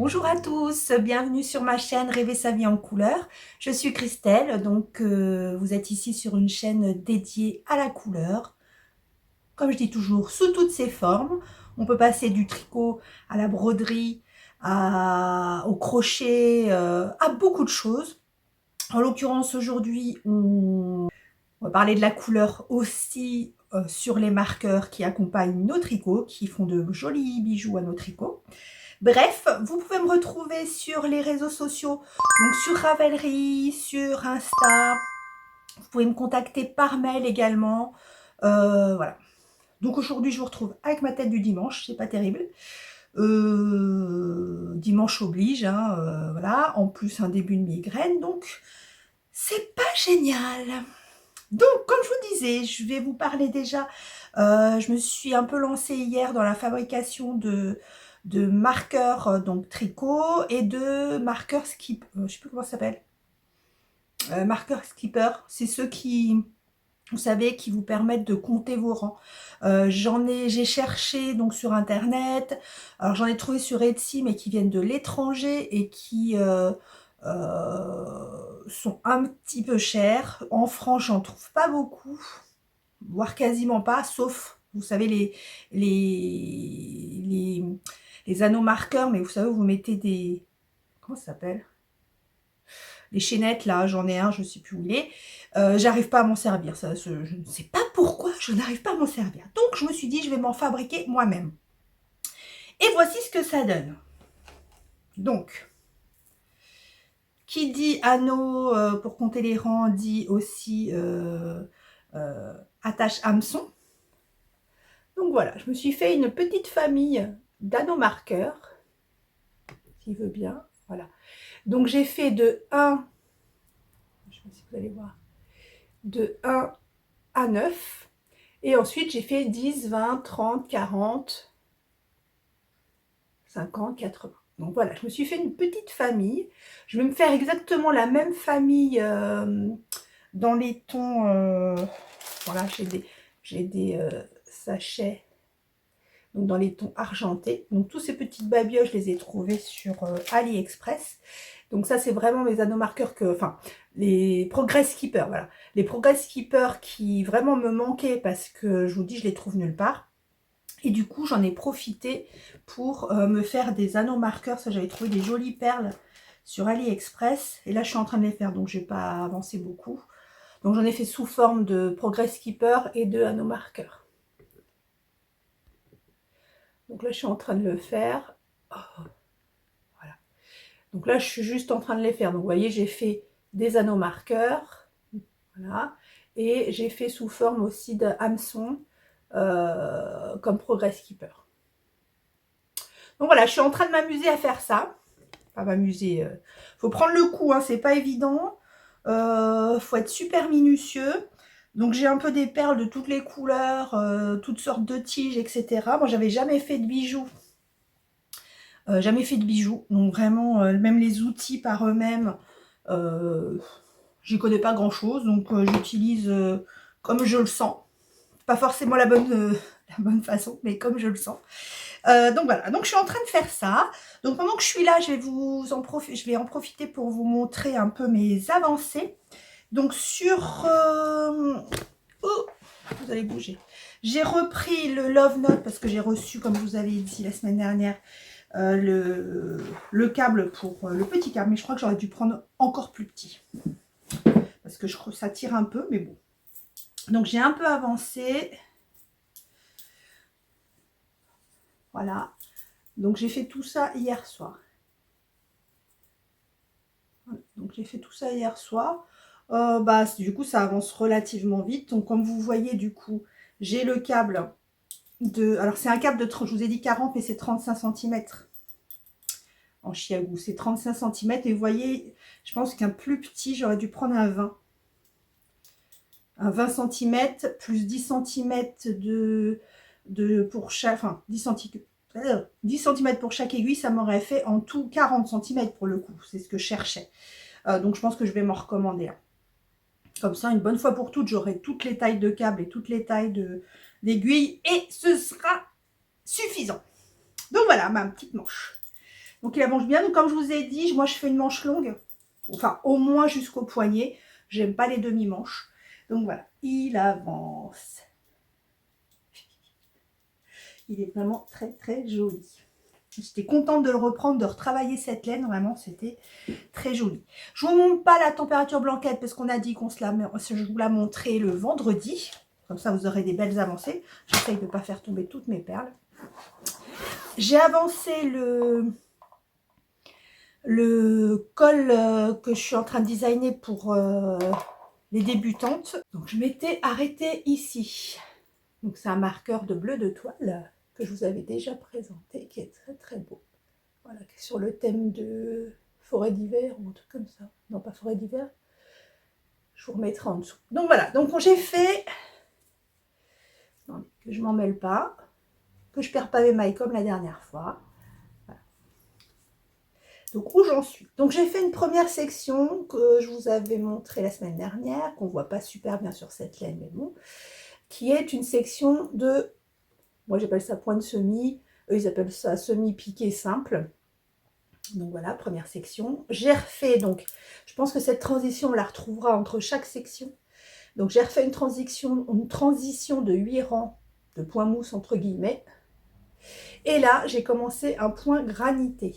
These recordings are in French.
Bonjour à tous, bienvenue sur ma chaîne Rêver sa vie en couleur. Je suis Christelle, donc vous êtes ici sur une chaîne dédiée à la couleur. Comme je dis toujours, sous toutes ses formes. On peut passer du tricot à la broderie, au crochet, à beaucoup de choses. En l'occurrence aujourd'hui, on va parler de la couleur aussi sur les marqueurs qui accompagnent nos tricots, qui font de jolis bijoux à nos tricots. Bref, vous pouvez me retrouver sur les réseaux sociaux, donc sur Ravelry, sur Insta. Vous pouvez me contacter par mail également. Voilà. Donc aujourd'hui, je vous retrouve avec ma tête du dimanche, c'est pas terrible. Dimanche oblige, hein, voilà. En plus, un début de migraine, donc c'est pas génial. Donc, comme je vous disais, je vais vous parler déjà. Je me suis un peu lancée hier dans la fabrication de marqueurs donc tricot et de marqueurs skip. Je sais plus comment ça s'appelle. Marqueurs skipper, c'est ceux qui, vous savez, qui vous permettent de compter vos rangs. J'ai cherché donc sur internet. Alors j'en ai trouvé sur Etsy, mais qui viennent de l'étranger et qui sont un petit peu chers. En France, j'en trouve pas beaucoup, voire quasiment pas, sauf, vous savez, les anneaux marqueurs, mais vous savez, vous mettez des... Comment ça s'appelle? Les chaînettes, là, j'en ai un, je ne sais plus où il est. J'arrive pas à m'en servir. Je ne sais pas pourquoi je n'arrive pas à m'en servir. Donc, je me suis dit, je vais m'en fabriquer moi-même. Et voici ce que ça donne. Donc, qui dit anneau pour compter les rangs, dit aussi attache hameçon. Donc voilà, je me suis fait une petite famille d'anneaux marqueurs, s'il veut bien, voilà. Donc j'ai fait de 1, je sais pas si vous allez voir, de 1 à 9, et ensuite j'ai fait 10, 20, 30, 40, 50, 80. Donc voilà, je me suis fait une petite famille. Je vais me faire exactement la même famille dans les tons, voilà, j'ai des sachets. Donc dans les tons argentés. Donc tous ces petites babioles, je les ai trouvées sur AliExpress. Donc ça, c'est vraiment mes anneaux marqueurs enfin, les Progress Keeper, voilà. Les Progress Keeper qui vraiment me manquaient parce que, je vous dis, je les trouve nulle part. Et du coup, j'en ai profité pour me faire des anneaux marqueurs. Ça, j'avais trouvé des jolies perles sur AliExpress. Et là, je suis en train de les faire, donc je n'ai pas avancé beaucoup. Donc j'en ai fait sous forme de Progress Keeper et de anneaux marqueurs. Donc là, je suis en train de le faire. Oh, voilà. Donc là, je suis juste en train de les faire. Donc vous voyez, j'ai fait des anneaux marqueurs. Voilà. Et j'ai fait sous forme aussi de hameçon comme Progress Keeper. Donc voilà, je suis en train de m'amuser à faire ça. Pas m'amuser. Faut prendre le coup, hein, c'est pas évident. Faut être super minutieux. Donc j'ai un peu des perles de toutes les couleurs, toutes sortes de tiges, etc. Moi, j'avais jamais fait de bijoux. Jamais fait de bijoux. Donc vraiment, même les outils par eux-mêmes, j'y connais pas grand-chose. Donc j'utilise comme je le sens. Pas forcément la bonne façon, mais comme je le sens. Donc voilà, donc je suis en train de faire ça. Donc pendant que je suis là, je vais en profiter pour vous montrer un peu mes avancées. Donc sur... oh, vous allez bouger. J'ai repris le Love Note parce que j'ai reçu, comme je vous avais dit la semaine dernière, le câble pour le petit câble. Mais je crois que j'aurais dû prendre encore plus petit. Parce que ça tire un peu, mais bon. Donc j'ai un peu avancé. Voilà. Donc j'ai fait tout ça hier soir. Donc j'ai fait tout ça hier soir. Du coup ça avance relativement vite. Donc comme vous voyez, du coup, j'ai le câble de... Alors c'est un câble de... Je vous ai dit 40, mais c'est 35 cm en chiagou. C'est 35 cm. Et vous voyez, je pense qu'un plus petit, j'aurais dû prendre un 20. Un 20 cm plus 10 cm pour chaque... Enfin, 10 cm pour chaque aiguille, ça m'aurait fait en tout 40 cm pour le coup. C'est ce que je cherchais. Donc je pense que je vais m'en recommander un. Comme ça, une bonne fois pour toutes, j'aurai toutes les tailles de câbles et toutes les tailles d'aiguilles et ce sera suffisant. Donc voilà, ma petite manche. Donc il avance bien. Donc comme je vous ai dit, moi je fais une manche longue, enfin au moins jusqu'au poignet. J'aime pas les demi-manches. Donc voilà, il avance. Il est vraiment très très joli. J'étais contente de le reprendre, de retravailler cette laine. Vraiment, c'était très joli. Je vous montre pas la température blanquette parce qu'on a dit qu'on je vous la montrer le vendredi. Comme ça, vous aurez des belles avancées. J'essaye de ne pas faire tomber toutes mes perles. J'ai avancé le col que je suis en train de designer pour les débutantes. Donc, je m'étais arrêtée ici. Donc, c'est un marqueur de bleu de toile que je vous avais déjà présenté, qui est très très beau. Voilà, qui est sur le thème de forêt d'hiver ou un truc comme ça. Non, pas forêt d'hiver. Je vous remettrai en dessous. Donc voilà, donc j'ai fait... Non, que je m'en mêle pas, que je perds pas mes mailles comme la dernière fois. Voilà. Donc où j'en suis? Donc j'ai fait une première section que je vous avais montrée la semaine dernière, qu'on voit pas super bien sur cette laine, mais bon, qui est une section de... Moi j'appelle ça point de semis, eux ils appellent ça semi-piqué simple. Donc voilà, première section. J'ai refait, donc je pense que cette transition, on la retrouvera entre chaque section. Donc j'ai refait une transition de 8 rangs de point mousse entre guillemets. Et là, j'ai commencé un point granité.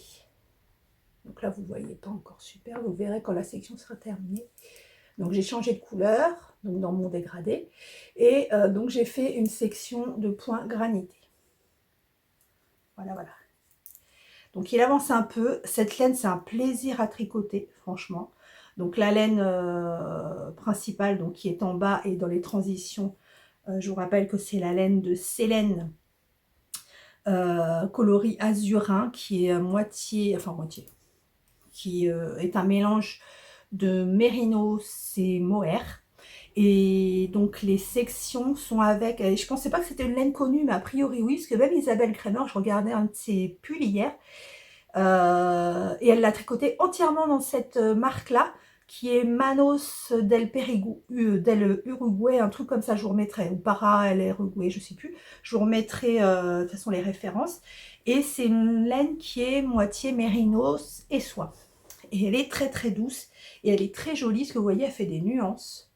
Donc là, vous ne voyez pas encore super, vous verrez quand la section sera terminée. Donc j'ai changé de couleur, donc dans mon dégradé. Et donc j'ai fait une section de point granité. Voilà, voilà. Donc il avance un peu. Cette laine, c'est un plaisir à tricoter, franchement. Donc la laine principale, donc qui est en bas et dans les transitions, je vous rappelle que c'est la laine de Célène coloris azurin qui est moitié, qui est un mélange de mérinos et mohair. Et donc les sections sont avec, je pensais pas que c'était une laine connue, mais a priori oui, parce que même Isabelle Crémer, je regardais un de ses pulls hier, et elle l'a tricoté entièrement dans cette marque-là, qui est Manos del Uruguay, un truc comme ça, je vous remettrai, ou Para el Uruguay, je sais plus, je vous remettrai de toute façon les références. Et c'est une laine qui est moitié mérinos et soie. Et elle est très très douce, et elle est très jolie, ce que vous voyez, elle fait des nuances.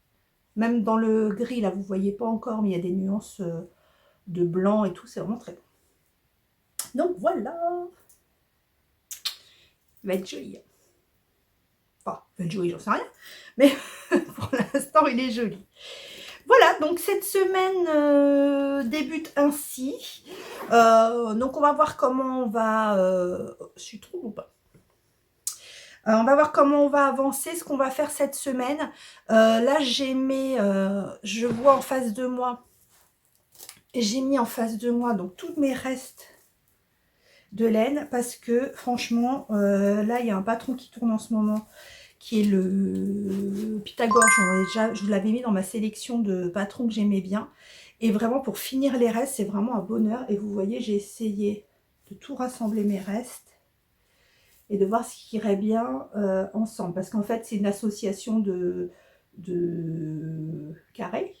Même dans le gris, là, vous ne voyez pas encore, mais il y a des nuances de blanc et tout, c'est vraiment très beau. Donc voilà, il va être joli. Enfin, il va être joli, j'en sais rien, mais pour l'instant, il est joli. Voilà, donc cette semaine débute ainsi. Donc on va voir comment on va... je suis trop ou pas? On va voir comment on va avancer, ce qu'on va faire cette semaine. Là, j'ai mis, je vois en face de moi, j'ai mis en face de moi donc tous mes restes de laine parce que franchement, là, il y a un patron qui tourne en ce moment qui est le Pythagore. Je vous l'avais mis dans ma sélection de patrons que j'aimais bien. Et vraiment, pour finir les restes, c'est vraiment un bonheur. Et vous voyez, j'ai essayé de tout rassembler mes restes et de voir ce qui irait bien ensemble. Parce qu'en fait, c'est une association de carrés.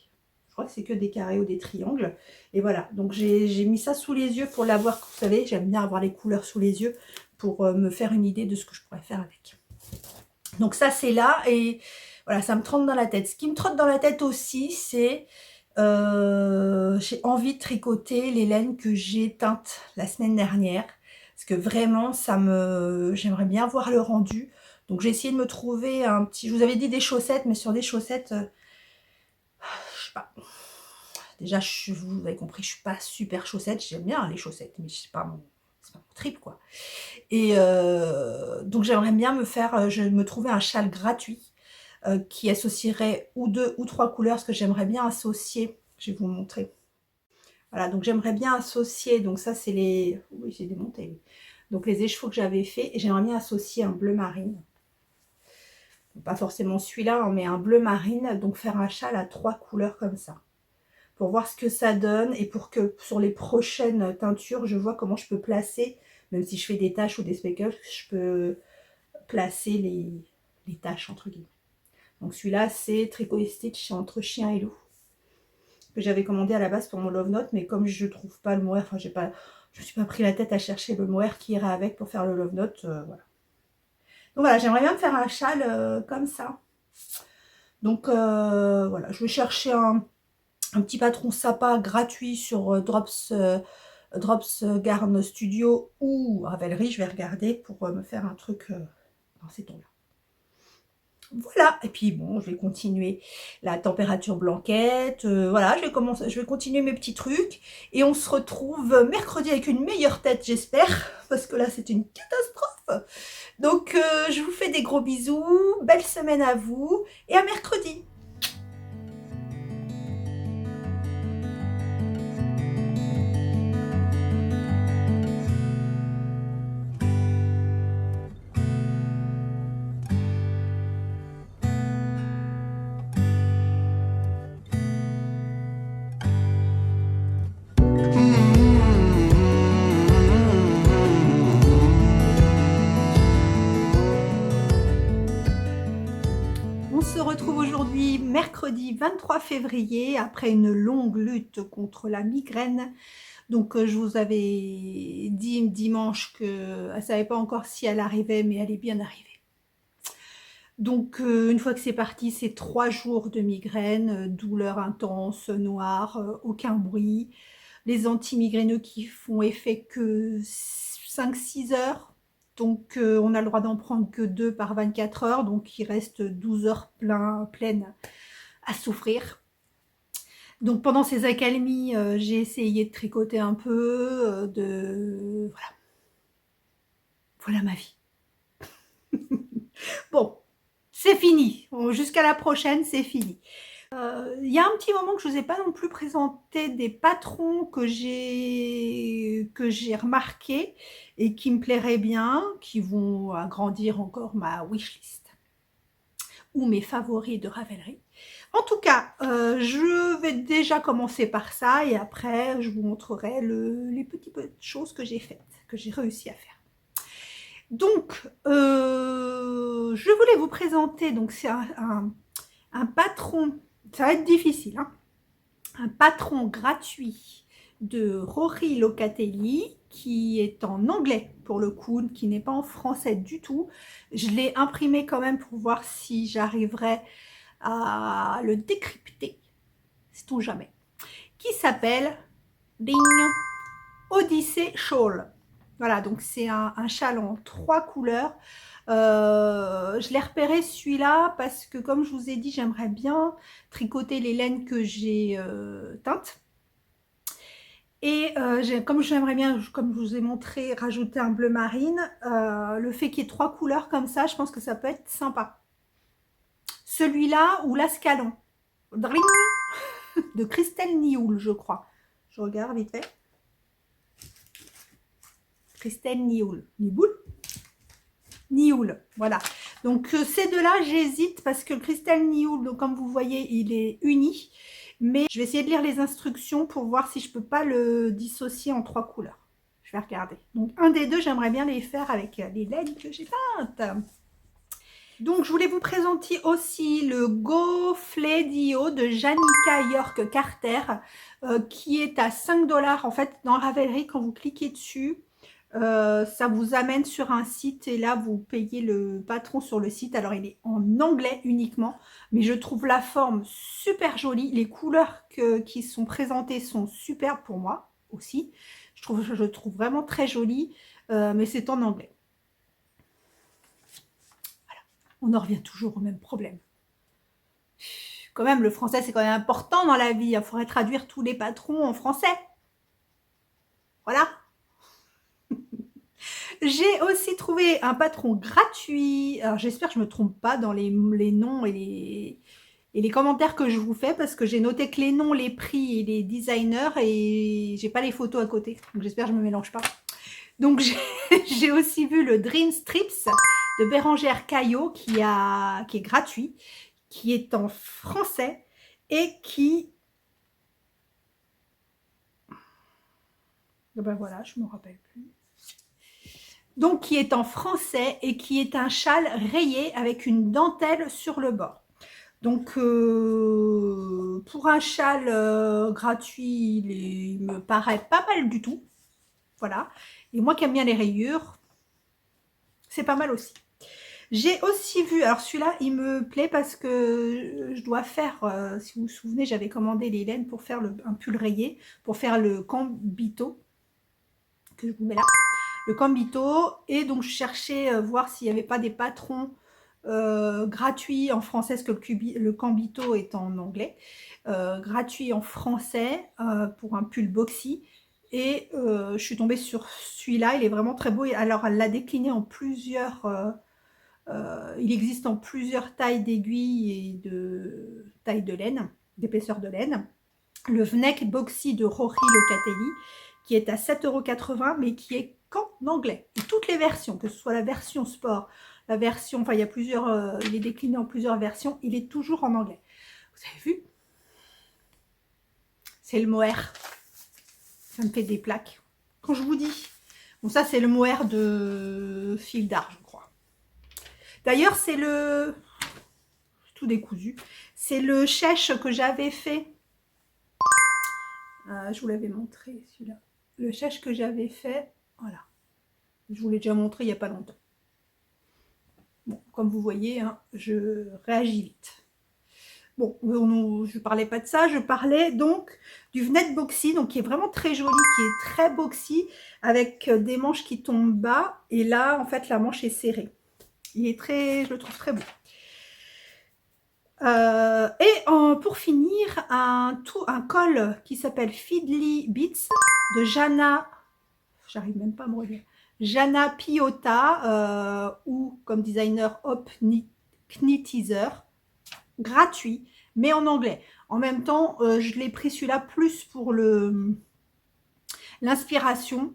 Je crois que c'est que des carrés ou des triangles. Et voilà, donc j'ai mis ça sous les yeux pour l'avoir. Vous savez, j'aime bien avoir les couleurs sous les yeux pour me faire une idée de ce que je pourrais faire avec. Donc ça, c'est là. Et voilà, ça me trotte dans la tête. Ce qui me trotte dans la tête aussi, c'est... j'ai envie de tricoter les laines que j'ai teintes la semaine dernière. Parce que vraiment, j'aimerais bien voir le rendu. Donc j'ai essayé de me trouver un petit... Je vous avais dit des chaussettes, mais sur des chaussettes... je sais pas. Déjà, vous avez compris, je suis pas super chaussette. J'aime bien les chaussettes, mais c'est pas mon trip, quoi. Et donc j'aimerais bien me trouver un châle gratuit qui associerait ou 2 ou 3 couleurs, parce que j'aimerais bien associer. Je vais vous montrer. Voilà, donc j'aimerais bien associer, donc ça c'est les... Oui, j'ai démonté. Donc les échevaux que j'avais fait, et j'aimerais bien associer un bleu marine. Pas forcément celui-là, mais un bleu marine, donc faire un châle à 3 couleurs comme ça. Pour voir ce que ça donne, et pour que sur les prochaines teintures, je vois comment je peux placer, même si je fais des taches ou des speckles, je peux placer les taches entre guillemets. Donc celui-là, c'est Tricot et Stitch entre chien et loup. que j'avais commandé à la base pour mon Love Note, mais comme je trouve pas le mohair, enfin je me suis pas pris la tête à chercher le mohair qui irait avec pour faire le Love Note, voilà. Donc voilà, j'aimerais bien me faire un châle comme ça. Donc voilà, je vais chercher un petit patron sapa gratuit sur Drops Garn Studio ou Ravelry, je vais regarder pour me faire un truc dans ces tons-là. Voilà, et puis bon, je vais continuer la température blanquette, voilà, je vais continuer mes petits trucs, et on se retrouve mercredi avec une meilleure tête, j'espère, parce que là, c'est une catastrophe. Donc, je vous fais des gros bisous, belle semaine à vous, et à mercredi. On se retrouve aujourd'hui, mercredi 23 février, après une longue lutte contre la migraine. Donc, je vous avais dit dimanche qu'elle ne savait pas encore si elle arrivait, mais elle est bien arrivée. Donc, une fois que c'est parti, c'est 3 jours de migraine, douleur intense, noire, aucun bruit. Les antimigraineux qui font effet que 5-6 heures. Donc, on a le droit d'en prendre que 2 par 24 heures. Donc, il reste 12 heures pleines à souffrir. Donc, pendant ces accalmies, j'ai essayé de tricoter un peu, voilà. Voilà ma vie. Bon, c'est fini. Jusqu'à la prochaine, c'est fini. Il y a un petit moment que je ne vous ai pas non plus présenté des patrons que j'ai remarqués et qui me plairaient bien, qui vont agrandir encore ma wishlist ou mes favoris de Ravelry. En tout cas, je vais déjà commencer par ça et après je vous montrerai les petites choses que j'ai faites, que j'ai réussi à faire. Donc, je voulais vous présenter, donc c'est un patron, ça va être difficile, hein, un patron gratuit de Rory Locatelli qui est en anglais pour le coup, qui n'est pas en français du tout. Je l'ai imprimé quand même pour voir si j'arriverais à le décrypter, sait-on jamais, qui s'appelle Ding Odyssey Shawl. Voilà, donc c'est un châle en 3 couleurs. Je l'ai repéré celui-là parce que comme je vous ai dit, j'aimerais bien tricoter les laines que j'ai teintes. Et comme j'aimerais bien, comme je vous ai montré, rajouter un bleu marine, le fait qu'il y ait 3 couleurs comme ça, je pense que ça peut être sympa. Celui-là ou l'Ascalon. De Christelle Nioul, je crois. Je regarde vite fait. Christelle Nioul. Nioul, voilà. Donc ces deux-là, j'hésite parce que le Christelle Nioul, donc comme vous voyez, il est uni. Mais je vais essayer de lire les instructions pour voir si je peux pas le dissocier en 3 couleurs. Je vais regarder. Donc un des deux, j'aimerais bien les faire avec les laines que j'ai peintes. Donc je voulais vous présenter aussi le Go Fledio de Janica York Carter qui est à 5 $. En fait, dans Ravelry, quand vous cliquez dessus, ça vous amène sur un site et là vous payez le patron sur le site. Alors il est en anglais uniquement, mais je trouve la forme super jolie, les couleurs qui sont présentées sont superbes pour moi aussi, je trouve vraiment très joli, mais c'est en anglais. Voilà, on en revient toujours au même problème. Quand même, le français c'est quand même important dans la vie, il faudrait traduire tous les patrons en français. Voilà. J'ai aussi trouvé un patron gratuit. Alors j'espère que je ne me trompe pas dans les noms et les commentaires que je vous fais parce que j'ai noté que les noms, les prix et les designers et j'ai pas les photos à côté. Donc j'espère que je ne me mélange pas. Donc j'ai aussi vu le Dream Strips de Bérangère Caillot qui est gratuit, qui est en français et qui... Ben voilà, je ne me rappelle plus. Donc qui est en français et qui est un châle rayé avec une dentelle sur le bord. Donc, pour un châle gratuit, il me paraît pas mal du tout. Voilà. Et moi qui aime bien les rayures, c'est pas mal aussi. J'ai aussi vu, alors celui-là, il me plaît parce que je dois faire, si vous vous souvenez, j'avais commandé les laines pour faire un pull rayé, pour faire le cambito, que je vous mets là, le cambito, et donc je cherchais voir s'il n'y avait pas des patrons gratuits en français, parce que le cambito est en anglais, gratuit en français pour un pull boxy, et je suis tombée sur celui-là, il est vraiment très beau, alors elle l'a décliné en plusieurs... il existe en plusieurs tailles d'aiguilles et de tailles de laine, d'épaisseur de laine. Le Vnek Boxy de Rory Locatelli, qui est à 7,80 € mais qui est qu'en anglais. Et toutes les versions, que ce soit la version sport, la version, enfin il y a plusieurs, il est décliné en plusieurs versions, il est toujours en anglais. Vous avez vu? C'est le mohair. Ça me fait des plaques. Quand je vous dis, bon ça c'est le mohair de fil d'art, je crois. D'ailleurs c'est le... tout décousu. C'est le chèche que j'avais fait. Je vous l'avais montré celui-là. Le chèche que j'avais fait, voilà. Je vous l'ai déjà montré il n'y a pas longtemps. Bon, comme vous voyez, hein, je réagis vite. Bon, je ne parlais pas de ça, je parlais donc du Vnet Boxy, donc qui est vraiment très joli, qui est très boxy, avec des manches qui tombent bas, et là, en fait, la manche est serrée. Il est très, je le trouve très beau. Pour finir, un col qui s'appelle Fiddly Beats de Jana, j'arrive même pas à me relire, Jana Piotta, ou comme designer Hop Knitizer, gratuit, mais en anglais. En même temps, je l'ai pris celui-là plus pour l'inspiration,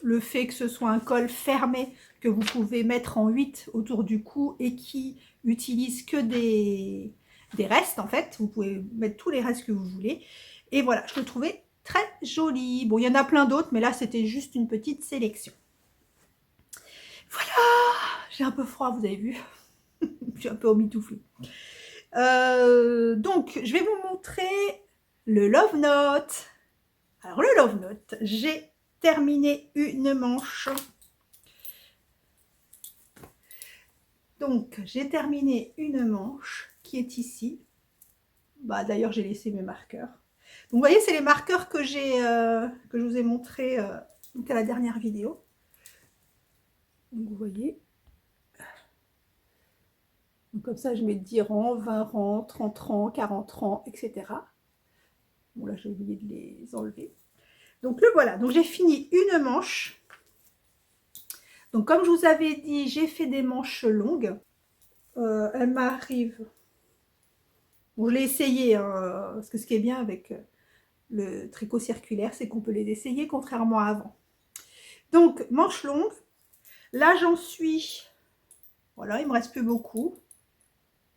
le fait que ce soit un col fermé que vous pouvez mettre en 8 autour du cou et qui utilise que des restes en fait. Vous pouvez mettre tous les restes que vous voulez. Et voilà, je le trouvais très joli. Bon, il y en a plein d'autres, mais là, c'était juste une petite sélection. Voilà, j'ai un peu froid, vous avez vu. Je suis un peu emmitouflée. Donc, je vais vous montrer le Love Note. Alors, le Love Note, j'ai terminé une manche. Donc, j'ai terminé une manche qui est ici. Bah, d'ailleurs, j'ai laissé mes marqueurs. Donc, vous voyez, c'est les marqueurs que que je vous ai montré à la dernière vidéo. Donc, vous voyez. Donc, comme ça, je mets 10 rangs, 20 rangs, 30 rangs, 40 rangs, etc. Bon, là, j'ai oublié de les enlever. Donc, le voilà. Donc, j'ai fini une manche. Donc, comme je vous avais dit, j'ai fait des manches longues. Elle m'arrive... Bon, je l'ai essayé, hein, parce que ce qui est bien avec le tricot circulaire, c'est qu'on peut les essayer, contrairement à avant. Donc, manche longue. Là, j'en suis... Voilà, il me reste plus beaucoup.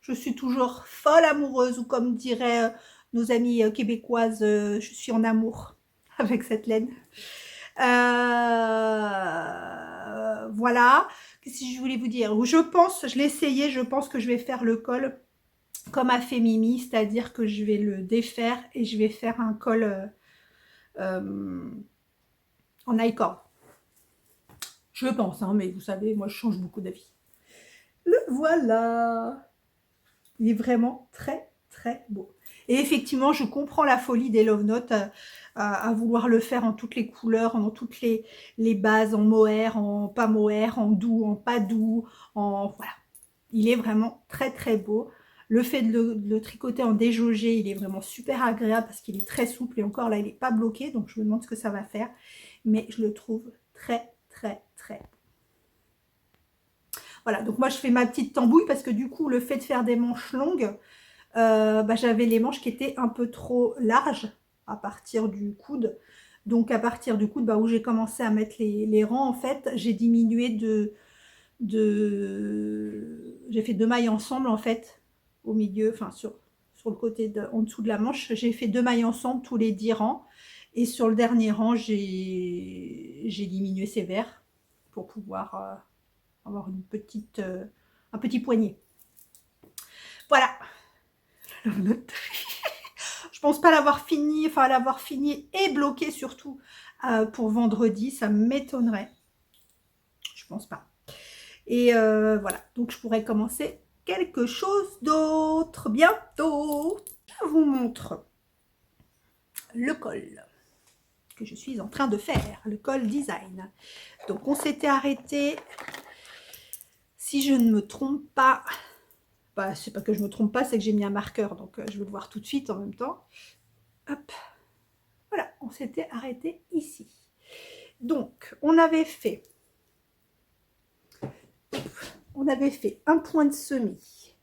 Je suis toujours folle amoureuse, ou comme diraient nos amies québécoises, je suis en amour avec cette laine. Voilà. Qu'est-ce que je voulais vous dire? Je pense, je l'ai essayé, je pense que je vais faire le col comme a fait Mimi, c'est-à-dire que je vais le défaire et je vais faire un col en I-cord. Je pense, hein, mais vous savez, moi je change beaucoup d'avis. Le voilà. Il est vraiment très très beau. Et effectivement, je comprends la folie des Love Notes à vouloir le faire en toutes les couleurs, dans toutes les bases, en mohair, en pas mohair, en doux, en pas doux, en voilà. Il est vraiment très très beau. Le fait de le tricoter en déjaugé, il est vraiment super agréable parce qu'il est très souple. Et encore là, il n'est pas bloqué, donc je me demande ce que ça va faire. Mais je le trouve très très très beau. Voilà, donc moi je fais ma petite tambouille parce que du coup, le fait de faire des manches longues, bah, j'avais les manches qui étaient un peu trop larges à partir du coude. Donc à partir du coude, bah, où j'ai commencé à mettre les rangs, en fait, j'ai diminué j'ai fait 2 mailles ensemble, en fait, au milieu, enfin sur le côté en dessous de la manche. J'ai fait 2 mailles ensemble tous les 10 rangs. Et sur le dernier rang, j'ai diminué ces verres pour pouvoir avoir un petit poignet. Voilà. Je pense pas l'avoir fini, enfin l'avoir fini et bloqué surtout pour vendredi, ça m'étonnerait. Je pense pas. Et voilà, donc je pourrais commencer quelque chose d'autre bientôt. Je vous montre le col que je suis en train de faire, le col design. Donc on s'était arrêté, si je ne me trompe pas, bah, c'est pas que je me trompe pas, c'est que j'ai mis un marqueur, donc je vais le voir tout de suite en même temps. Hop, voilà, on s'était arrêté ici. Donc on avait fait un point de semis.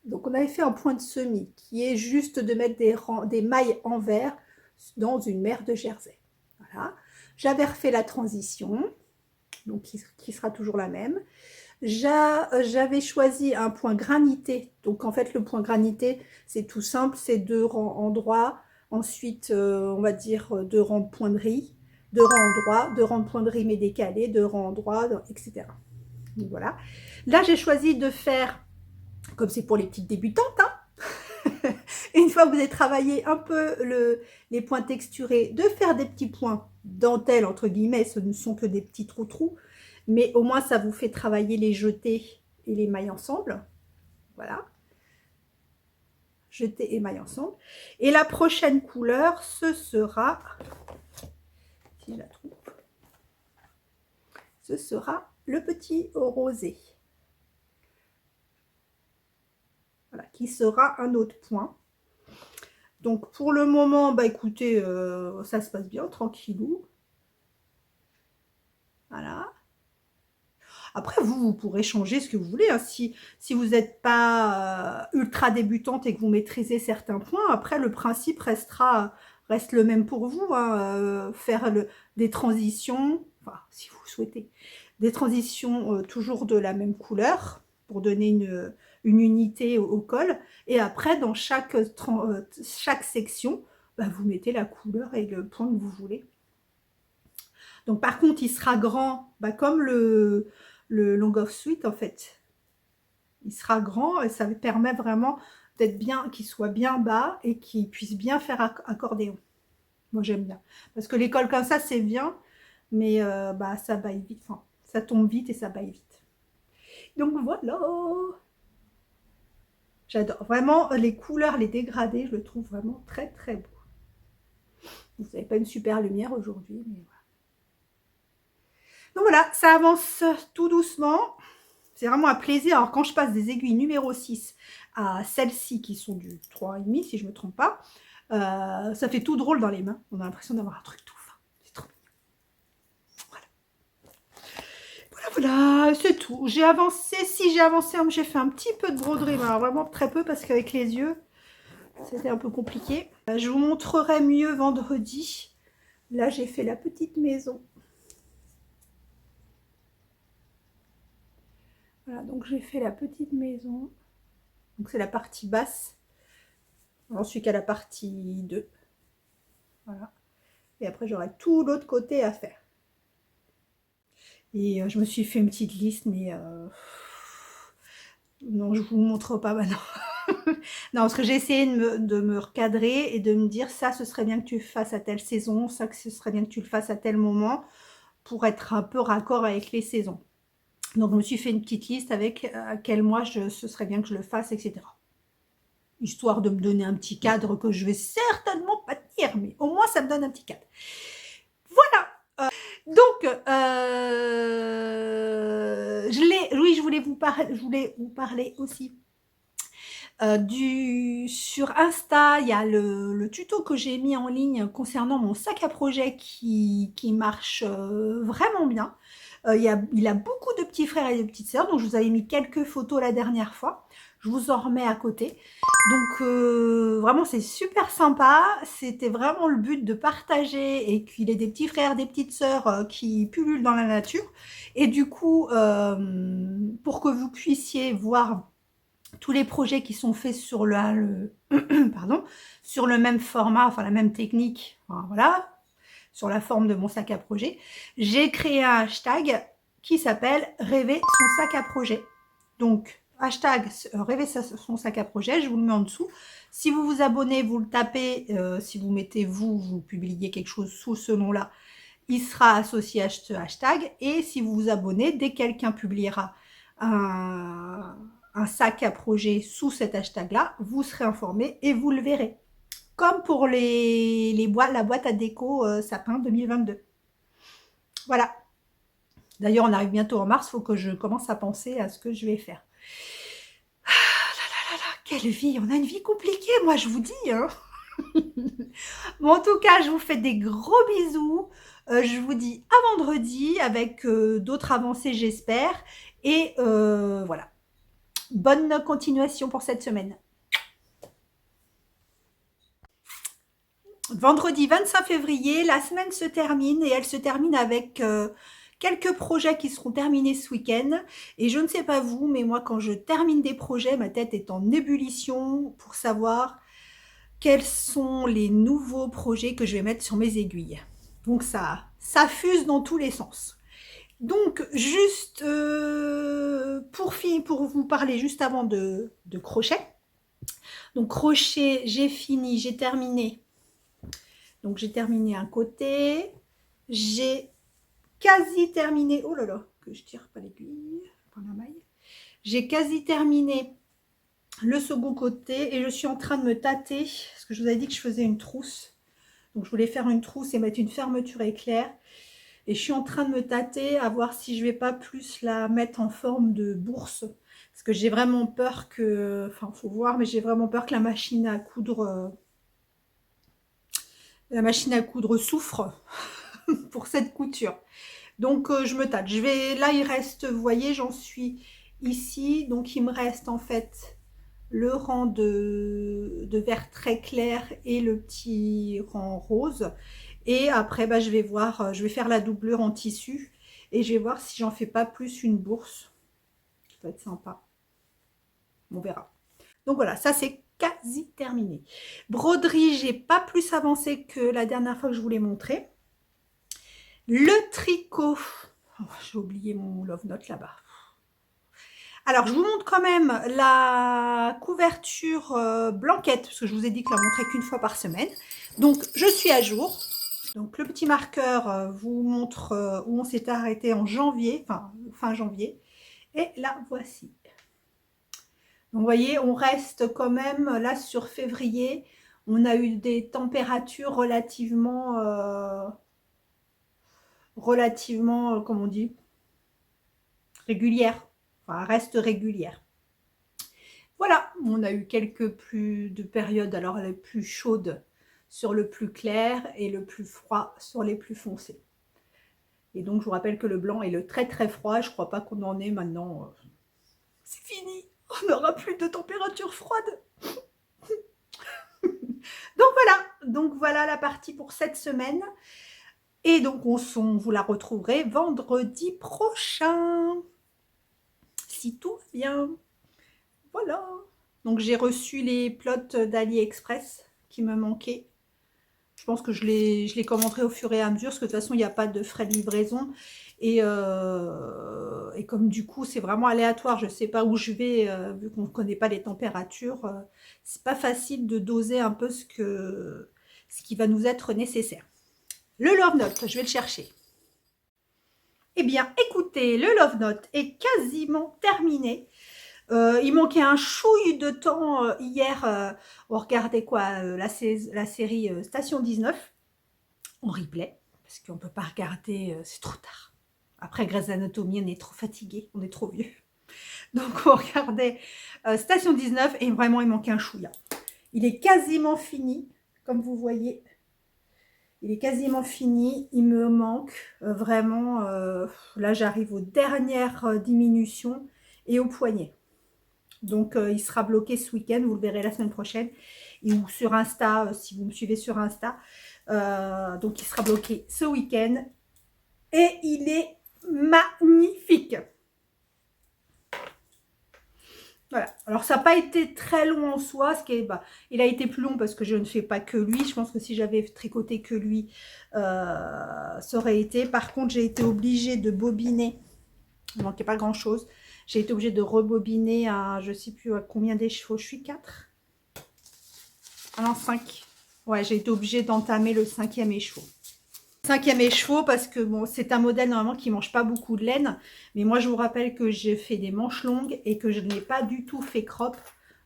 Donc on avait fait un point de semis qui est juste de mettre des mailles envers dans une mer de jersey. Voilà. J'avais refait la transition, donc qui sera toujours la même. J'avais choisi un point granité. Donc en fait le point granité c'est tout simple, c'est 2 rangs endroits, ensuite on va dire 2 rangs de pointerie, 2 rangs endroits, 2 rangs de pointerie mais décalés, 2 rangs endroits, etc. Donc voilà. Là j'ai choisi de faire, comme c'est pour les petites débutantes, hein, une fois que vous avez travaillé un peu les points texturés, de faire des petits points dentelle entre guillemets, ce ne sont que des petits trous, mais au moins ça vous fait travailler les jetés et les mailles ensemble. Voilà, jetés et mailles ensemble. Et la prochaine couleur, ce sera, si je la trouve, ce sera le petit rosé. Voilà, qui sera un autre point. Donc pour le moment, bah écoutez, ça se passe bien, tranquillou. Voilà. Après, vous pourrez changer ce que vous voulez. Hein. Si vous n'êtes pas ultra débutante et que vous maîtrisez certains points, après, le principe reste le même pour vous. Hein. Faire des transitions, enfin, si vous souhaitez, des transitions toujours de la même couleur pour donner une unité au col. Et après, dans chaque section, bah, vous mettez la couleur et le point que vous voulez. Donc, par contre, il sera grand, bah, comme le long of suite en fait. Il sera grand et ça permet vraiment d'être bien, qu'il soit bien bas et qu'il puisse bien faire accordéon. Moi j'aime bien. Parce que les cols comme ça c'est bien, mais bah, ça baille vite. Enfin, ça tombe vite et ça baille vite. Donc voilà. J'adore. Vraiment les couleurs, les dégradés, je le trouve vraiment très très beau. Vous n'avez pas une super lumière aujourd'hui, mais voilà. Donc voilà, ça avance tout doucement. C'est vraiment un plaisir. Alors, quand je passe des aiguilles numéro 6 à celles-ci, qui sont du 3,5, si je ne me trompe pas, ça fait tout drôle dans les mains. On a l'impression d'avoir un truc tout fin. C'est trop mignon. Voilà. Voilà, c'est tout. J'ai avancé. Si j'ai avancé, j'ai fait un petit peu de broderie, mais alors vraiment très peu, parce qu'avec les yeux, c'était un peu compliqué. Je vous montrerai mieux vendredi. Là, j'ai fait la petite maison. Voilà, donc j'ai fait la petite maison. Donc c'est la partie basse. J'en suis qu'à la partie 2. Voilà. Et après, j'aurai tout l'autre côté à faire. Et je me suis fait une petite liste, mais non, je vous montre pas maintenant. Non, parce que j'ai essayé de me recadrer et de me dire ça, ce serait bien que tu le fasses à telle saison, ça, que ce serait bien que tu le fasses à tel moment, pour être un peu raccord avec les saisons. Donc, je me suis fait une petite liste avec à quel mois ce serait bien que je le fasse, etc. Histoire de me donner un petit cadre que je vais certainement pas tenir, mais au moins ça me donne un petit cadre. Voilà. Donc, oui, je voulais vous parler aussi sur Insta. Il y a le tuto que j'ai mis en ligne concernant mon sac à projet qui marche vraiment bien. Il a beaucoup de petits frères et de petites sœurs, donc je vous avais mis quelques photos la dernière fois. Je vous en remets à côté. Donc vraiment c'est super sympa. C'était vraiment le but de partager et qu'il ait des petits frères, des petites sœurs qui pullulent dans la nature. Et du coup, pour que vous puissiez voir tous les projets qui sont faits sur pardon, sur le même format, enfin la même technique, voilà, sur la forme de mon sac à projet, j'ai créé un hashtag qui s'appelle « Rêver son sac à projet ». Donc, hashtag rêver son sac à projet, je vous le mets en dessous. Si vous vous abonnez, vous le tapez, si vous mettez vous publiez quelque chose sous ce nom-là, il sera associé à ce hashtag. Et si vous vous abonnez, dès que quelqu'un publiera un sac à projet sous cet hashtag-là, vous serez informé et vous le verrez. Comme pour la boîte à déco sapin 2022. Voilà. D'ailleurs, on arrive bientôt en mars, il faut que je commence à penser à ce que je vais faire. Ah là là là là, quelle vie! On a une vie compliquée, moi, je vous dis. Hein. Bon, en tout cas, je vous fais des gros bisous. Je vous dis à vendredi avec d'autres avancées, j'espère. Et voilà. Bonne continuation pour cette semaine. Vendredi 25 février, la semaine se termine et elle se termine avec quelques projets qui seront terminés ce week-end. Et je ne sais pas vous, mais moi, quand je termine des projets, ma tête est en ébullition pour savoir quels sont les nouveaux projets que je vais mettre sur mes aiguilles. Donc ça fuse dans tous les sens. Donc juste pour vous parler juste avant de crochet. Donc crochet, j'ai fini, j'ai terminé. Donc j'ai terminé un côté, j'ai quasi terminé, oh là là, que je tire pas l'aiguille, pas la maille. J'ai quasi terminé le second côté et je suis en train de me tâter, parce que je vous avais dit que je faisais une trousse. Donc je voulais faire une trousse et mettre une fermeture éclair. Et je suis en train de me tâter à voir si je vais pas plus la mettre en forme de bourse. Parce que j'ai vraiment peur que, enfin faut voir, mais j'ai vraiment peur que la machine à coudre souffre pour cette couture. Donc je me tâte. Là il reste, vous voyez, j'en suis ici. Donc il me reste en fait le rang de vert très clair et le petit rang rose. Et après bah, je vais voir, je vais faire la doublure en tissu et je vais voir si j'en fais pas plus une bourse. Ça va être sympa. On verra. Donc voilà, ça c'est quasi terminé. Broderie, j'ai pas plus avancé que la dernière fois que je vous l'ai montré. Le tricot, oh, j'ai oublié mon love note là-bas. Alors je vous montre quand même la couverture blanquette, parce que je vous ai dit que je la montrais qu'une fois par semaine. Donc je suis à jour. Donc le petit marqueur vous montre où on s'est arrêté en janvier, enfin fin janvier. Et là voici. Donc vous voyez, on reste quand même là sur février. On a eu des températures relativement, comme on dit, régulières. Enfin, reste régulière. Voilà, on a eu quelques périodes, alors les plus chaudes sur le plus clair et le plus froid sur les plus foncés. Et donc je vous rappelle que le blanc est le très très froid. Je crois pas qu'on en est maintenant. C'est fini. On n'aura plus de température froide. Donc voilà la partie pour cette semaine. Et donc vous la retrouverez vendredi prochain. Si tout va bien. Voilà. Donc j'ai reçu les plots d'AliExpress qui me manquaient. Je pense que je les commenterai au fur et à mesure, parce que de toute façon, il n'y a pas de frais de livraison. Et comme du coup, c'est vraiment aléatoire, je ne sais pas où je vais, vu qu'on ne connaît pas les températures, c'est pas facile de doser un peu ce qui va nous être nécessaire. Le Love Note, je vais le chercher. Eh bien, écoutez, le Love Note est quasiment terminé. Il manquait un chouille de temps hier. On regardait quoi la série Station 19 en replay, parce qu'on ne peut pas regarder, c'est trop tard. Après Grey's Anatomy, on est trop fatigué, on est trop vieux. Donc on regardait Station 19 et vraiment il manquait un chouïa. Il est quasiment fini, comme vous voyez. Il est quasiment fini, il me manque vraiment, là j'arrive aux dernières diminutions et au poignet. Donc il sera bloqué ce week-end, vous le verrez la semaine prochaine, ou sur Insta, si vous me suivez sur Insta. Donc il sera bloqué ce week-end et il est magnifique. Voilà, alors ça n'a pas été très long en soi, il a été plus long parce que je ne fais pas que lui. Je pense que si j'avais tricoté que lui, ça aurait été. Par contre, j'ai été obligée de bobiner, il ne manquait pas grand chose. J'ai été obligée de rebobiner à, je sais plus à combien d'échevaux je suis, 4. Ah non, 5. Ouais, j'ai été obligée d'entamer le 5e écheveau. 5e écheveau parce que bon, c'est un modèle normalement qui mange pas beaucoup de laine. Mais moi, je vous rappelle que j'ai fait des manches longues et que je n'ai pas du tout fait crop.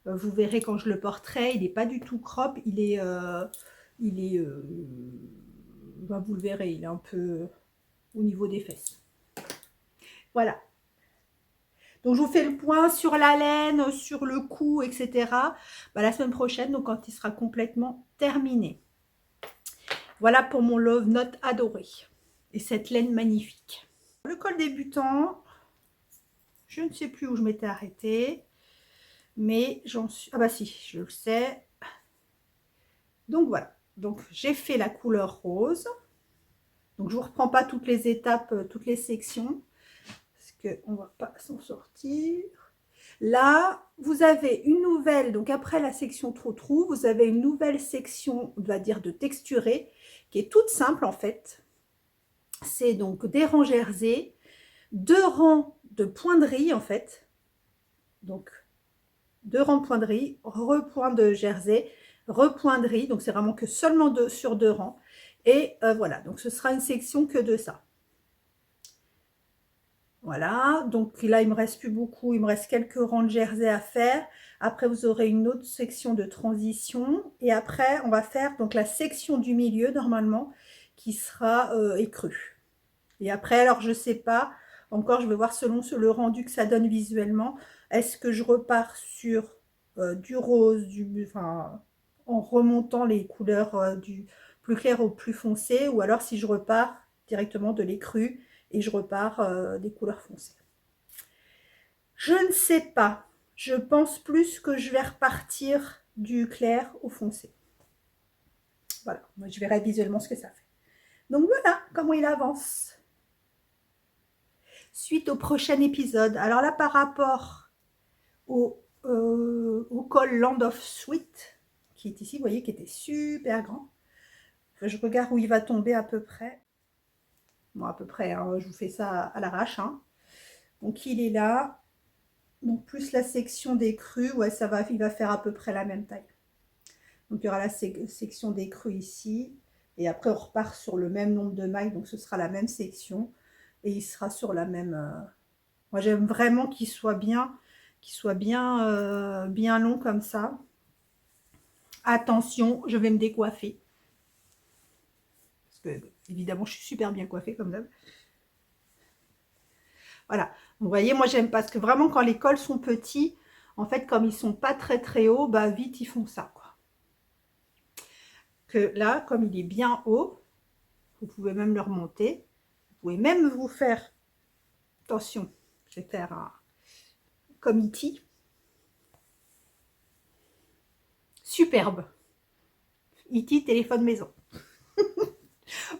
Vous verrez quand je le porterai, il n'est pas du tout crop. Bah, vous le verrez, il est un peu au niveau des fesses. Voilà. Donc, je vous fais le point sur la laine, sur le cou, etc. Bah, la semaine prochaine, donc quand il sera complètement terminé. Voilà pour mon Love Note adoré. Et cette laine magnifique. Le col débutant, je ne sais plus où je m'étais arrêtée. Mais j'en suis... Ah bah si, je le sais. Donc voilà. Donc j'ai fait la couleur rose. Donc je ne vous reprends pas toutes les étapes, toutes les sections. Parce qu'on ne va pas s'en sortir. Là, vous avez une nouvelle, donc après la section trou-trou, vous avez une nouvelle section, on va dire, de texturée, qui est toute simple en fait. C'est donc des rangs jersey, 2 rangs de poinderie en fait. Donc, 2 rangs de poinderie, repoint de jersey, repoinderie, donc c'est vraiment que seulement sur 2 rangs. Et voilà, donc ce sera une section que de ça. Voilà, donc là, il me reste plus beaucoup, il me reste quelques rangs de jersey à faire. Après, vous aurez une autre section de transition. Et après, on va faire donc la section du milieu, normalement, qui sera écrue. Et après, alors, je sais pas, encore, je vais voir selon le rendu que ça donne visuellement. Est-ce que je repars sur du rose, enfin, en remontant les couleurs du plus clair au plus foncé, ou alors si je repars directement de l'écru et je repars des couleurs foncées. Je ne sais pas. Je pense plus que je vais repartir du clair au foncé. Voilà, moi je verrai visuellement ce que ça fait. Donc voilà comment il avance. Suite au prochain épisode. Alors là, par rapport au col Land of Sweet, qui est ici, vous voyez, qui était super grand. Je regarde où il va tomber à peu près. Bon, à peu près, hein, je vous fais ça à l'arrache. Hein. Donc il est là. Donc plus la section des crus, ouais, il va faire à peu près la même taille. Donc il y aura la section des crus ici. Et après, on repart sur le même nombre de mailles. Donc ce sera la même section. Et il sera sur la même... Moi, j'aime vraiment qu'il soit bien, bien long comme ça. Attention, je vais me décoiffer. Parce que, évidemment, je suis super bien coiffée comme d'hab. Voilà. Vous voyez, moi, j'aime parce que vraiment, quand les cols sont petits, en fait, comme ils sont pas très très hauts, bah vite, ils font ça, quoi. Que là, comme il est bien haut, vous pouvez même le remonter. Vous pouvez même vous faire... Attention, je vais faire un... comme E.T. Superbe. E.T. téléphone maison.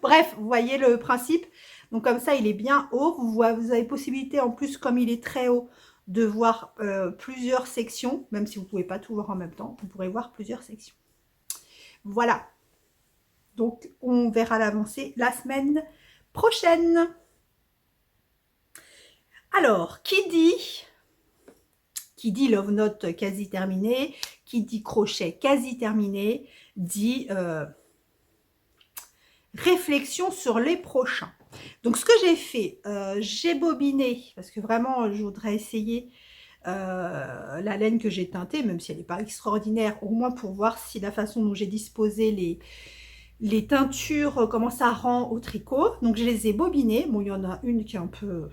Bref, vous voyez le principe. Donc comme ça, il est bien haut. Vous avez possibilité, en plus, comme il est très haut, de voir plusieurs sections. Même si vous ne pouvez pas tout voir en même temps, vous pourrez voir plusieurs sections. Voilà. Donc, on verra l'avancée la semaine prochaine. Alors, qui dit Love Note quasi terminé, qui dit crochet quasi terminé, dit réflexion sur les prochains. Donc ce que j'ai fait, j'ai bobiné, parce que vraiment je voudrais essayer la laine que j'ai teintée, même si elle n'est pas extraordinaire, au moins pour voir si la façon dont j'ai disposé les teintures, comment ça rend au tricot. Donc je les ai bobinées. Bon, il y en a une qui est un peu...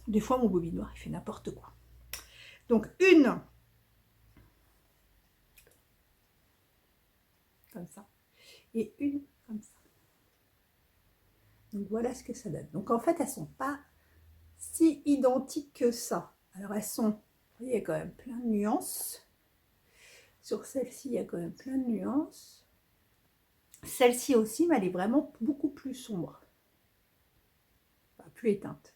Des fois mon bobinoir il fait n'importe quoi. Donc une comme ça et une comme ça. Donc voilà ce que ça donne. Donc en fait elles sont pas si identiques que ça. Alors elles sont, vous voyez, il y a quand même plein de nuances. Sur celle-ci il y a quand même plein de nuances. Celle-ci aussi, mais elle est vraiment beaucoup plus sombre. Enfin, plus éteinte.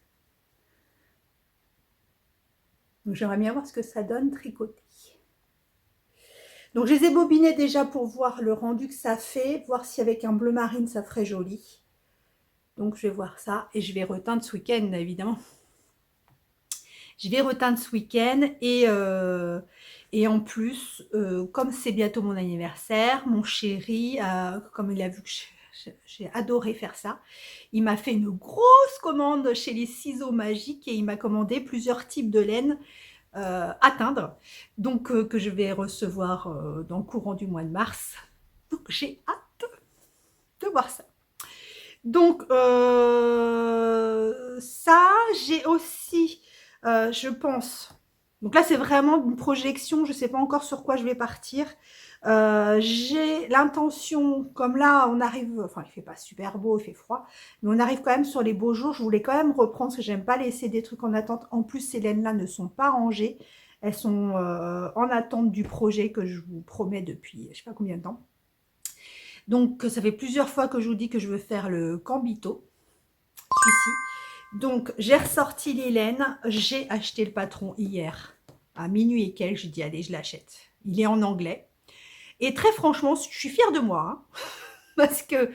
Donc j'aimerais bien voir ce que ça donne tricoté. Donc je les ai bobinés déjà pour voir le rendu que ça fait, voir si avec un bleu marine ça ferait joli. Donc je vais voir ça et je vais reteindre ce week-end évidemment. Je vais reteindre ce week-end et en plus, comme c'est bientôt mon anniversaire, mon chéri, comme il a vu que j'ai adoré faire ça, il m'a fait une grosse commande chez les ciseaux magiques et il m'a commandé plusieurs types de laine à teindre, donc que je vais recevoir dans le courant du mois de mars. Donc j'ai hâte de voir ça. Donc ça, j'ai aussi, je pense, donc là c'est vraiment une projection, je ne sais pas encore sur quoi je vais partir. J'ai l'intention, comme là on arrive, enfin il fait pas super beau, il fait froid, mais on arrive quand même sur les beaux jours, je voulais quand même reprendre parce que j'aime pas laisser des trucs en attente. En plus ces laines là ne sont pas rangées, elles sont en attente du projet que je vous promets depuis je sais pas combien de temps. Donc ça fait plusieurs fois que je vous dis que je veux faire le Cambito, celui-ci. Donc j'ai ressorti les laines, j'ai acheté le patron hier à minuit et quelques, j'ai dit allez je l'achète. Il est en anglais. Et très franchement, je suis fière de moi, hein, parce que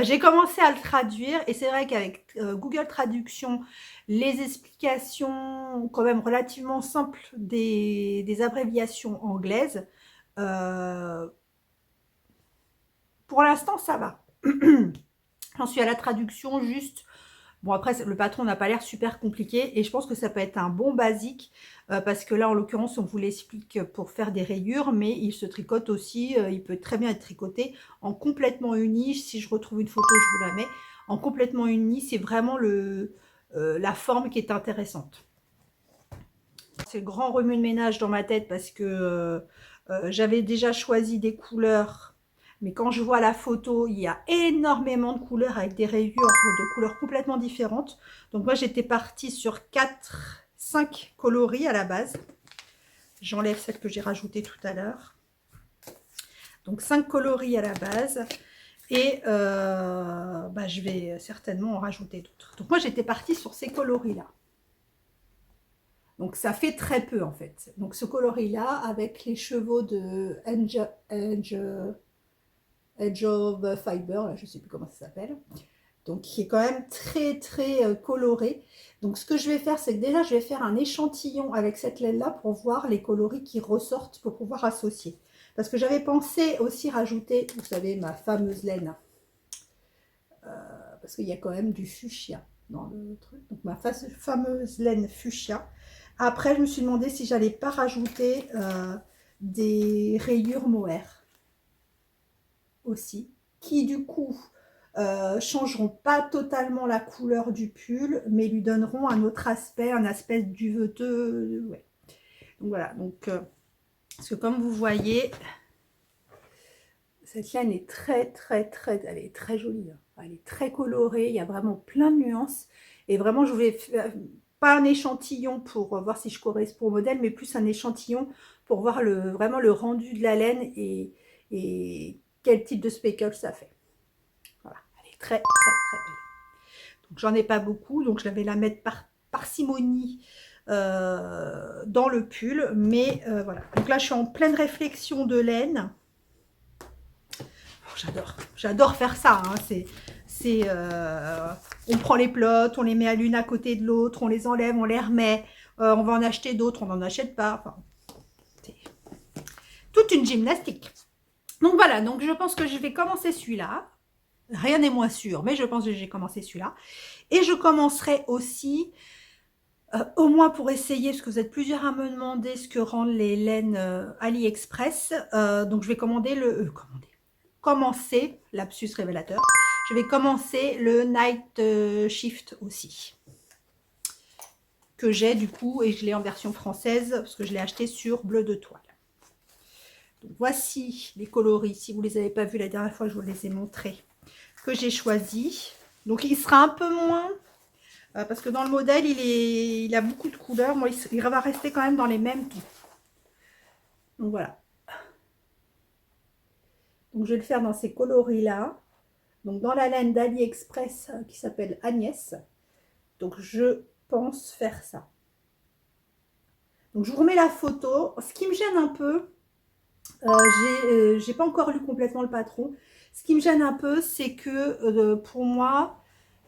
j'ai commencé à le traduire et c'est vrai qu'avec Google Traduction, les explications quand même relativement simples des abréviations anglaises, euh, pour l'instant ça va. J'en suis à la traduction juste. Bon après le patron n'a pas l'air super compliqué et je pense que ça peut être un bon basique parce que là en l'occurrence on vous l'explique pour faire des rayures mais il se tricote aussi, il peut très bien être tricoté en complètement uni. Si je retrouve une photo je vous la mets. En complètement uni, c'est vraiment la forme qui est intéressante. C'est le grand remue de ménage dans ma tête parce que j'avais déjà choisi des couleurs. Mais quand je vois la photo, il y a énormément de couleurs avec des rayures de couleurs complètement différentes. Donc moi, j'étais partie sur 5 coloris à la base. J'enlève celle que j'ai rajoutée tout à l'heure. Donc 5 coloris à la base. Et je vais certainement en rajouter d'autres. Donc moi, j'étais partie sur ces coloris-là. Donc ça fait très peu en fait. Donc ce coloris-là, avec les chevaux de Edge of Fiber, là, je ne sais plus comment ça s'appelle, donc qui est quand même très très coloré. Donc ce que je vais faire, c'est que déjà je vais faire un échantillon avec cette laine-là pour voir les coloris qui ressortent pour pouvoir associer. Parce que j'avais pensé aussi rajouter, vous savez, ma fameuse laine, parce qu'il y a quand même du fuchsia dans le truc. Donc ma fameuse laine fuchsia. Après, je me suis demandé si j'allais pas rajouter des rayures mohair aussi, qui du coup changeront pas totalement la couleur du pull, mais lui donneront un autre aspect, un aspect duveteux. Ouais. Donc voilà, donc parce que comme vous voyez, cette laine est très très très, elle est très jolie, hein. Elle est très colorée, il y a vraiment plein de nuances. Et vraiment, je voulais faire, pas un échantillon pour voir si je correspond au modèle, mais plus un échantillon pour voir vraiment le rendu de la laine et quel type de speckle ça fait. Voilà, elle est très très très belle. Donc j'en ai pas beaucoup, donc je vais la mettre par parcimonie dans le pull, mais voilà. Donc là, je suis en pleine réflexion de laine. J'adore faire ça. Hein. On prend les plots, on les met à l'une à côté de l'autre, on les enlève, on les remet, on va en acheter d'autres, on n'en achète pas. Enfin, c'est toute une gymnastique. Donc voilà, donc je pense que je vais commencer celui-là. Rien n'est moins sûr, mais je pense que j'ai commencé celui-là. Et je commencerai aussi, au moins pour essayer, parce que vous êtes plusieurs à me demander ce que rendent les laines AliExpress. Donc je vais commencer, lapsus révélateur, je vais commencer le Night Shift aussi, que j'ai du coup, et je l'ai en version française, parce que je l'ai acheté sur Bleu de Toile. Donc voici les coloris, si vous ne les avez pas vus la dernière fois, je vous les ai montrés, que j'ai choisi. Donc il sera un peu moins, parce que dans le modèle, il a beaucoup de couleurs, moi il va rester quand même dans les mêmes tons. Donc voilà. Donc je vais le faire dans ces coloris-là. Donc dans la laine d'AliExpress qui s'appelle Agnès. Donc je pense faire ça. Donc je vous remets la photo. Ce qui me gêne un peu, j'ai pas encore lu complètement le patron. Ce qui me gêne un peu, c'est que pour moi,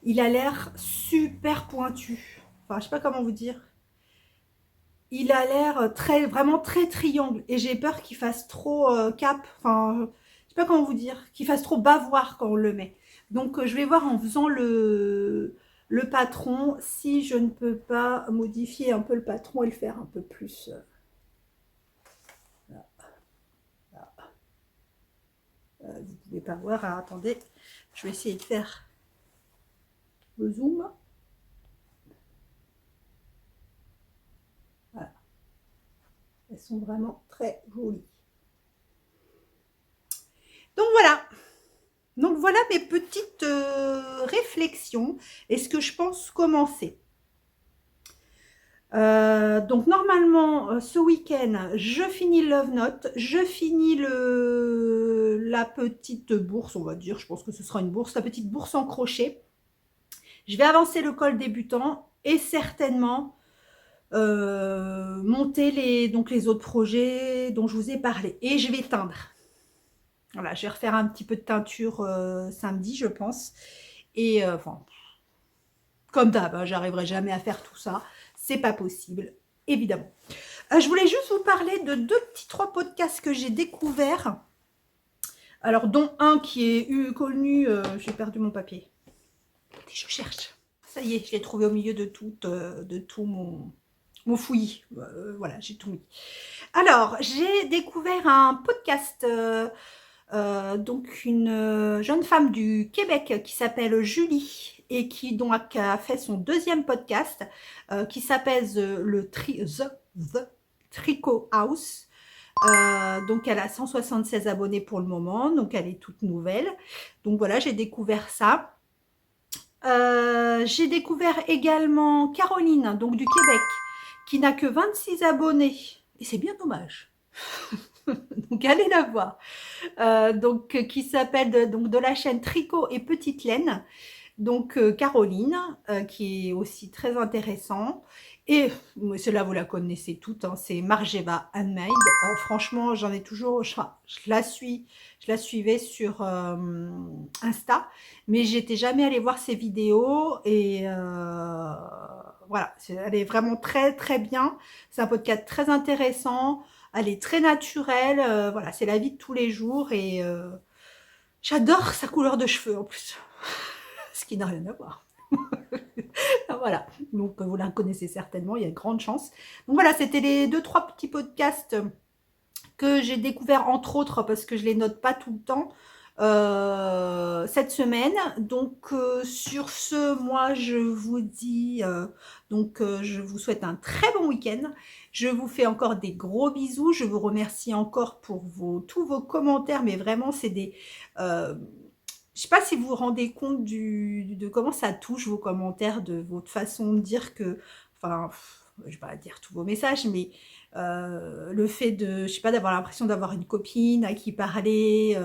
il a l'air super pointu. Enfin, je sais pas comment vous dire. il a l'air vraiment très triangle. Et j'ai peur qu'il fasse trop cap. Enfin, je sais pas comment vous dire. Qu'il fasse trop bavoir quand on le met. Donc, je vais voir en faisant le patron si je ne peux pas modifier un peu le patron et le faire un peu plus. Là, là. Vous pouvez pas voir. Alors, attendez, je vais essayer de faire le zoom. Voilà. Elles sont vraiment très jolies. Donc voilà. Donc voilà mes petites réflexions et ce que je pense commencer. Donc normalement, ce week-end, je finis le Love Note, je finis la petite bourse, on va dire, je pense que ce sera une bourse, la petite bourse en crochet. Je vais avancer le col débutant et certainement monter les autres projets dont je vous ai parlé. Et je vais teindre. Voilà, je vais refaire un petit peu de teinture samedi, je pense. Et enfin, comme d'hab, hein, j'arriverai jamais à faire tout ça. C'est pas possible, évidemment. Je voulais juste vous parler de trois podcasts que j'ai découverts. Alors, dont un qui est connu. J'ai perdu mon papier. Je cherche. Ça y est, je l'ai trouvé au milieu de tout mon fouillis. Voilà, j'ai tout mis. Alors, j'ai découvert un podcast. Donc une jeune femme du Québec qui s'appelle Julie et qui a fait son deuxième podcast qui s'appelle The Tricot House. Donc elle a 176 abonnés pour le moment, donc elle est toute nouvelle. Donc voilà, j'ai découvert ça. J'ai découvert également Caroline, donc du Québec, qui n'a que 26 abonnés. Et c'est bien dommage. Donc allez la voir. Donc qui s'appelle de la chaîne Tricot et Petite Laine. Donc Caroline, qui est aussi très intéressant. Et celle-là, vous la connaissez toutes, hein, c'est Margeva Handmade. Franchement, j'en ai toujours, je la suivais sur Insta, mais j'étais jamais allée voir ses vidéos. Et voilà, elle est vraiment très très bien. C'est un podcast très intéressant. Elle est très naturelle. Voilà, c'est la vie de tous les jours. Et j'adore sa couleur de cheveux en plus. Ce qui n'a rien à voir. Voilà, donc vous la connaissez certainement, il y a de grandes chances. Donc voilà, c'était les trois petits podcasts que j'ai découverts, entre autres, parce que je les note pas tout le temps, cette semaine. Donc sur ce, moi je vous dis, je vous souhaite un très bon week-end. Je vous fais encore des gros bisous. Je vous remercie encore pour tous vos commentaires, mais vraiment c'est des... je sais pas si vous vous rendez compte de comment ça touche vos commentaires, de votre façon de dire que, enfin, je vais pas dire tous vos messages, mais le fait de, je sais pas, d'avoir l'impression d'avoir une copine à qui parler,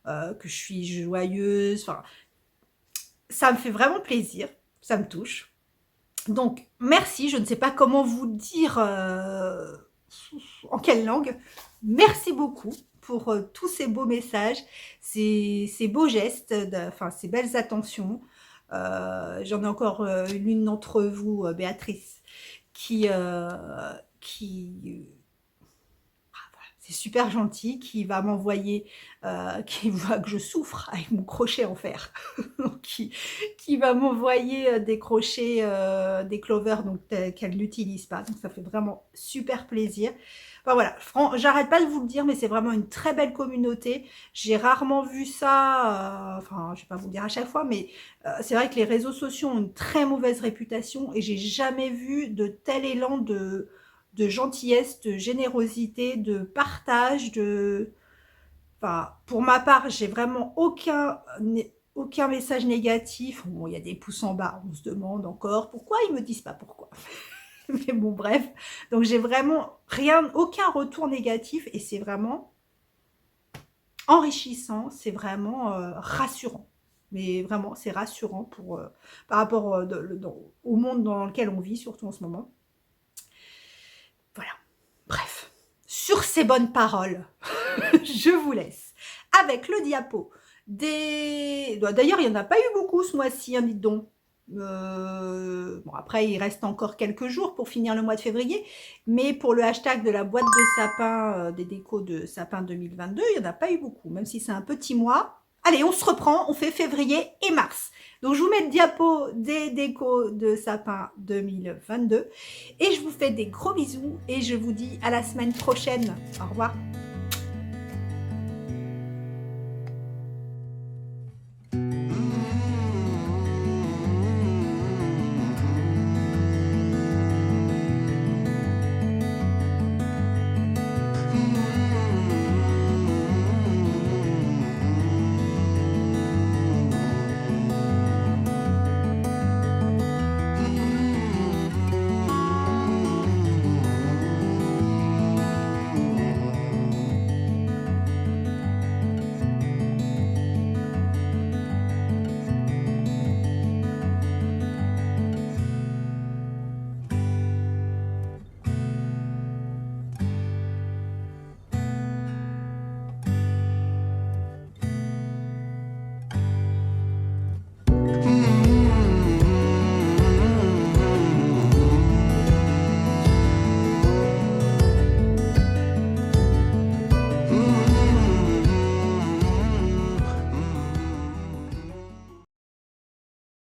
que je suis joyeuse, enfin, ça me fait vraiment plaisir, ça me touche. Donc, merci, je ne sais pas comment vous dire en quelle langue. Merci beaucoup pour tous ces beaux messages, ces beaux gestes, enfin ces belles attentions. J'en ai encore l'une d'entre vous, Béatrice, qui c'est super gentil, qui va m'envoyer, qui voit que je souffre avec mon crochet en fer, qui va m'envoyer des crochets, des clovers, donc qu'elle n'utilise pas. Donc ça fait vraiment super plaisir. Enfin voilà, j'arrête pas de vous le dire, mais c'est vraiment une très belle communauté. J'ai rarement vu ça, enfin je vais pas vous le dire à chaque fois, mais c'est vrai que les réseaux sociaux ont une très mauvaise réputation et j'ai jamais vu de tel élan de gentillesse, de générosité, de partage, Enfin, pour ma part, j'ai vraiment aucun message négatif. Bon, il y a des pouces en bas, on se demande encore pourquoi ils me disent pas pourquoi. Mais bon, bref. Donc j'ai vraiment aucun retour négatif et c'est vraiment enrichissant, c'est vraiment rassurant. Mais vraiment, c'est rassurant par rapport au monde dans lequel on vit, surtout en ce moment. Voilà. Bref. Sur ces bonnes paroles, je vous laisse avec le diapo D'ailleurs, il n'y en a pas eu beaucoup ce mois-ci, hein, dites donc. Bon, après, il reste encore quelques jours pour finir le mois de février, mais pour le hashtag de la boîte de sapin, des décos de sapin 2022, il n'y en a pas eu beaucoup, même si c'est un petit mois. Allez, on se reprend, on fait février et mars. Donc, je vous mets le diapo des décos de sapin 2022 et je vous fais des gros bisous et je vous dis à la semaine prochaine. Au revoir.